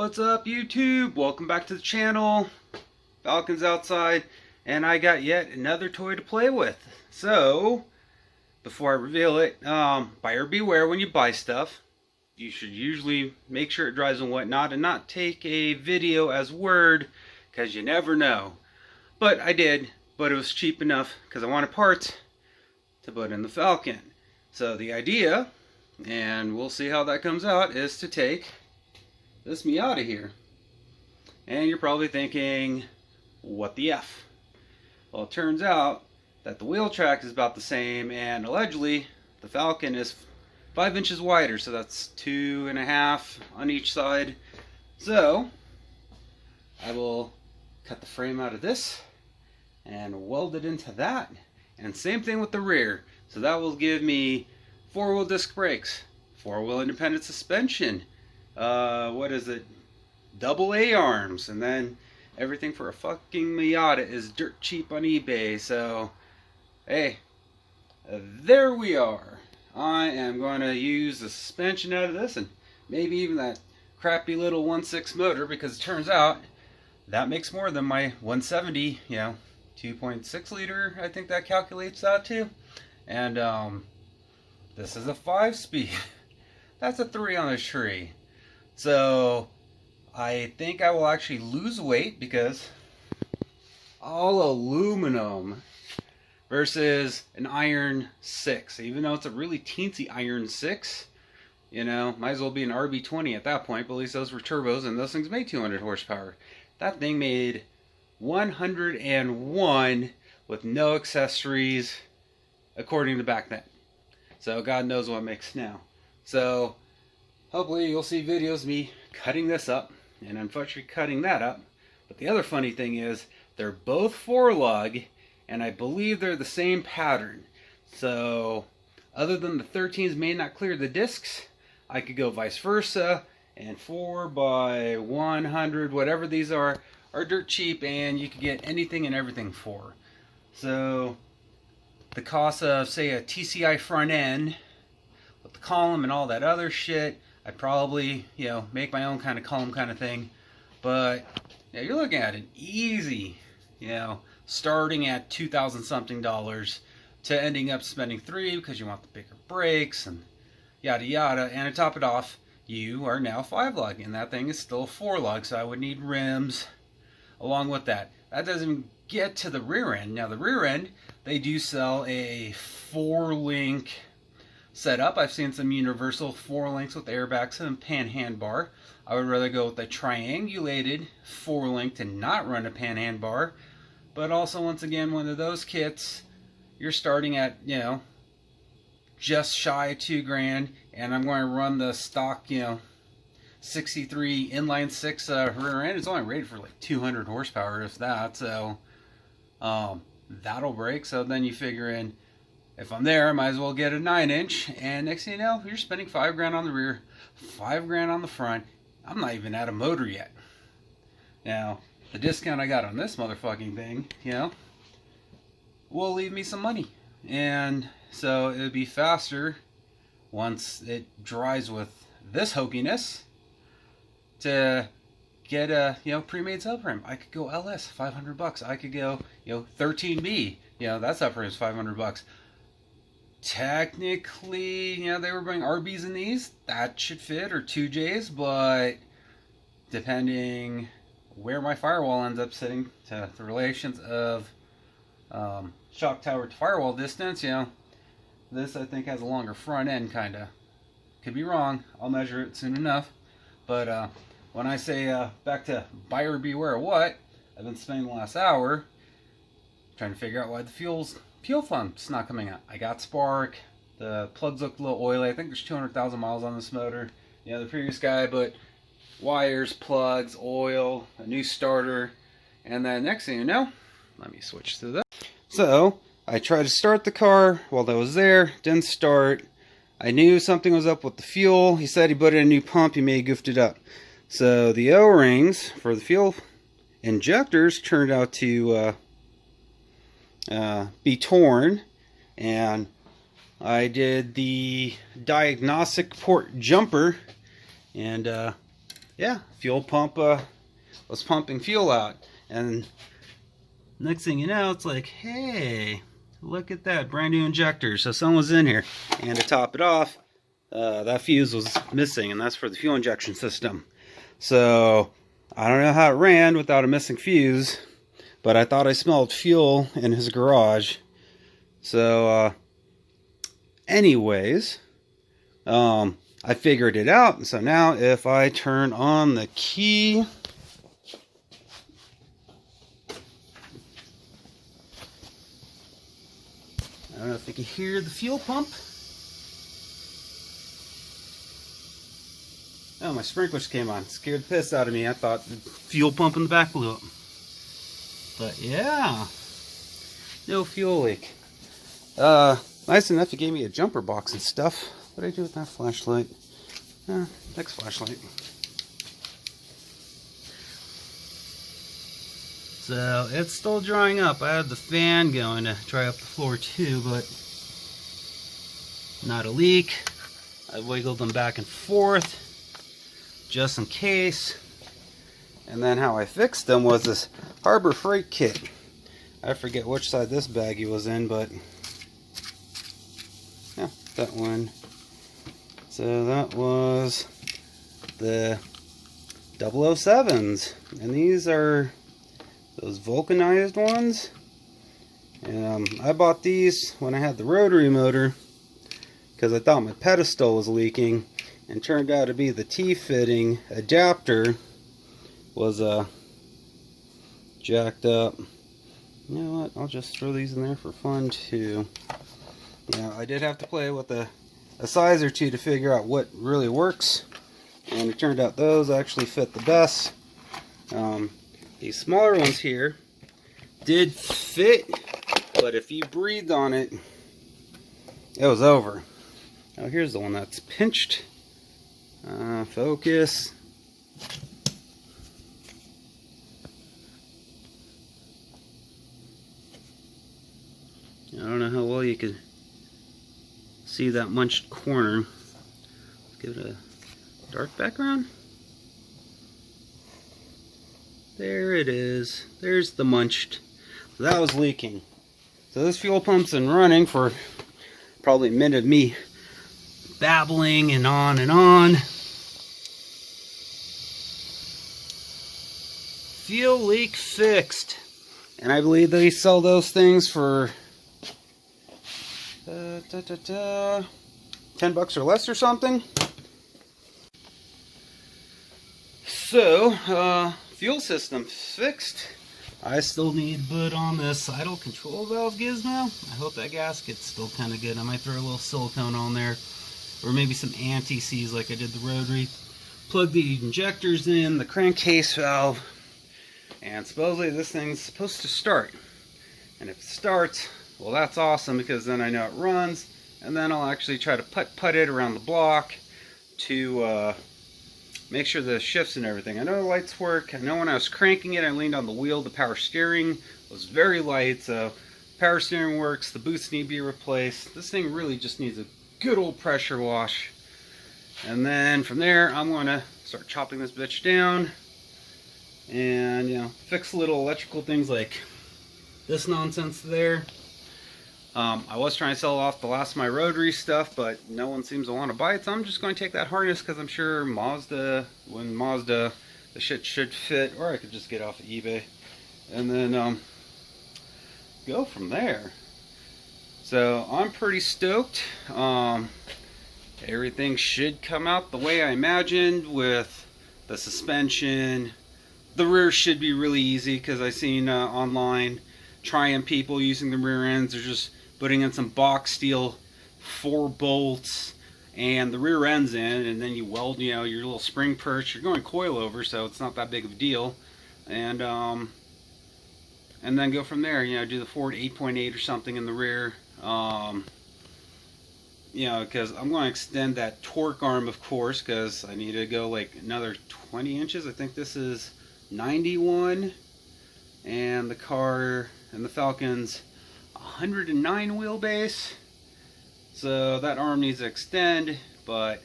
What's up, YouTube? Welcome back to the channel. Falcon's outside, and I got yet another toy to play with. So, before I reveal it, buyer beware when you buy stuff. You should usually make sure it drives and whatnot, and not take a video as word, because you never know. But I did, but it was cheap enough, because I wanted parts to put in the Falcon. So the idea, and we'll see how that comes out, is to take this Miata here. And you're probably thinking, what the F? Well, it turns out that the wheel track is about the same, and allegedly the Falcon is 5 inches wider, so that's 2.5 on each side. So I will cut the frame out of this and weld it into that, and same thing with the rear. So that will give me 4-wheel disc brakes, 4-wheel independent suspension, what is it, double A arms, and then everything for a fucking Miata is dirt cheap on eBay. So hey, there we are. I am going to use the suspension out of this, and maybe even that crappy little 1.6 motor, because it turns out that makes more than my 170, 2.6 liter, I think that calculates out to. And this is a 5-speed. That's a 3 on the tree. So I think I will actually lose weight, because all aluminum versus an iron 6. Even though it's a really teensy iron 6, might as well be an RB20 at that point, but at least those were turbos, and those things made 200 horsepower. That thing made 101 with no accessories, according to back then. So God knows what it makes now. So hopefully you'll see videos of me cutting this up, and unfortunately cutting that up. But the other funny thing is, they're both 4-lug, and I believe they're the same pattern. So other than the 13s may not clear the discs, I could go vice versa, and 4x100, whatever these are dirt cheap, and you can get anything and everything for. So the cost of, say, a TCI front end with the column and all that other shit, I'd probably, make my own kind of column kind of thing. But yeah, you're looking at an easy, starting at $2,000 something to ending up spending $3 because you want the bigger brakes and yada yada. And to top it off, you are now 5-lug, and that thing is still 4-lug, so I would need rims along with that. That doesn't even get to the rear end. Now the rear end, they do sell a 4-link setup. I've seen some universal 4-links with airbags and pan handbar. I would rather go with a triangulated 4-link to not run a pan handbar. But also, once again, one of those kits, you're starting at, just shy of $2,000, and I'm going to run the stock, 63 inline 6 rear end. It's only rated for like 200 horsepower, if that. So that'll break. So then you figure in, if I'm there, I might as well get a 9-inch, and next thing you know, you're spending $5,000 on the rear, $5,000 on the front. I'm not even at a motor yet. Now, the discount I got on this motherfucking thing, will leave me some money. And so it would be faster once it dries with this hokiness to get a pre-made subframe. I could go LS, $500. I could go 13B. That subframe is $500. Technically, they were bringing RBs in these. That should fit, or 2Js, but depending where my firewall ends up sitting to the relations of shock tower to firewall distance, this I think has a longer front end, kinda. Could be wrong. I'll measure it soon enough. But when I say back to buyer beware what, I've been spending the last hour trying to figure out why the fuel pump's not coming out. I got spark. The plugs look a little oily. I think there's 200,000 miles on this motor. The previous guy, but wires, plugs, oil, a new starter, and then next thing you know, let me switch to that. So I tried to start the car while I was there, didn't start. I knew something was up with the fuel. He said he put in a new pump, he may have goofed it up. So the O-rings for the fuel injectors turned out to be torn, and I did the diagnostic port jumper, and yeah, fuel pump was pumping fuel out. And next thing you know, it's like, hey, look at that, brand new injector. So someone was in here. And to top it off, that fuse was missing, and that's for the fuel injection system. So I don't know how it ran without a missing fuse, but I thought I smelled fuel in his garage. So anyways, I figured it out. So now if I turn on the key, I don't know if you can hear the fuel pump. Oh, my sprinklers came on. Scared the piss out of me. I thought the fuel pump in the back blew up. But yeah, no fuel leak. Nice enough you gave me a jumper box and stuff. What did I do with that flashlight? Next flashlight. So it's still drying up. I had the fan going to dry up the floor too, but not a leak. I wiggled them back and forth just in case. And then how I fixed them was this Harbor Freight kit. I forget which side this baggie was in, but yeah, that one. So that was the 007s, and these are those vulcanized ones. And I bought these when I had the rotary motor because I thought my pedestal was leaking, and turned out to be the T-fitting adapter was jacked up. You know what, I'll just throw these in there for fun too. Yeah, I did have to play with a size or two to figure out what really works, and it turned out those actually fit the best. These smaller ones here did fit, but if you breathed on it, it was over. Now here's the one that's pinched. Focus. I don't know how well you can see that munched corner. Let's give it a dark background. There it is. There's the munched. So that was leaking. So this fuel pump's been running for probably a minute of me babbling and on and on. Fuel leak fixed. And I believe they sell those things for $10 or less or something. So, fuel system fixed. I still need to put on this idle control valve gizmo. I hope that gasket's still kind of good. I might throw a little silicone on there, or maybe some anti-seize like I did the rotary. Plug the injectors in, the crankcase valve, and supposedly this thing's supposed to start. And if it starts, well, that's awesome, because then I know it runs, and then I'll actually try to putt it around the block to make sure the shifts and everything. I know the lights work. I know when I was cranking it, I leaned on the wheel. The power steering was very light, so power steering works. The boots need to be replaced. This thing really just needs a good old pressure wash. And then from there, I'm going to start chopping this bitch down and, you know, fix little electrical things like this nonsense there. I was trying to sell off the last of my rotary stuff, but no one seems to want to buy it, so I'm just going to take that harness, because I'm sure Mazda, the shit should fit, or I could just get it off of eBay, and then go from there. So I'm pretty stoked. Everything should come out the way I imagined with the suspension. The rear should be really easy, because I've seen online trying people using the rear ends. They're just putting in some box steel 4 bolts and the rear ends in, and then you weld, you know, your little spring perch. You're going coilover, so it's not that big of a deal. And then go from there. You know, do the Ford 8.8 or something in the rear. You know, because I'm going to extend that torque arm, of course, because I need to go like another 20 inches. I think this is 91, and the car and the Falcon's 109 wheelbase, so that arm needs to extend. But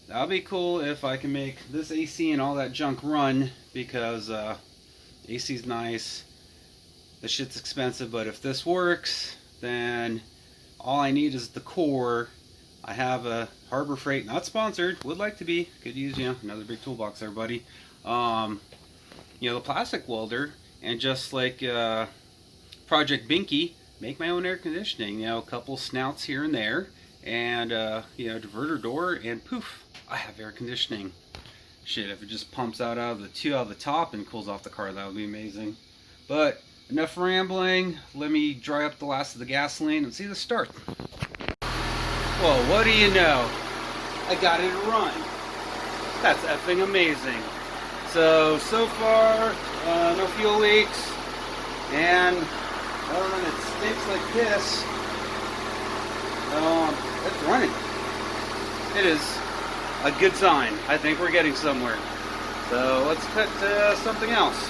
that'll be cool if I can make this AC and all that junk run, because AC's nice. The shit's expensive, but if this works, then all I need is the core. I have a Harbor Freight, not sponsored, would like to be. Could use, another big toolbox there, buddy. The plastic welder, and just like Project Binky, make my own air conditioning. A couple snouts here and there, and diverter door, and poof, I have air conditioning. Shit, if it just pumps out of the top and cools off the car, that would be amazing. But enough rambling. Let me dry up the last of the gasoline and see the start. Well, what do you know? I got it to run. That's effing amazing. So far, no fuel leaks, and other than it stinks like this, it's running. It is a good sign. I think we're getting somewhere. So let's cut to something else.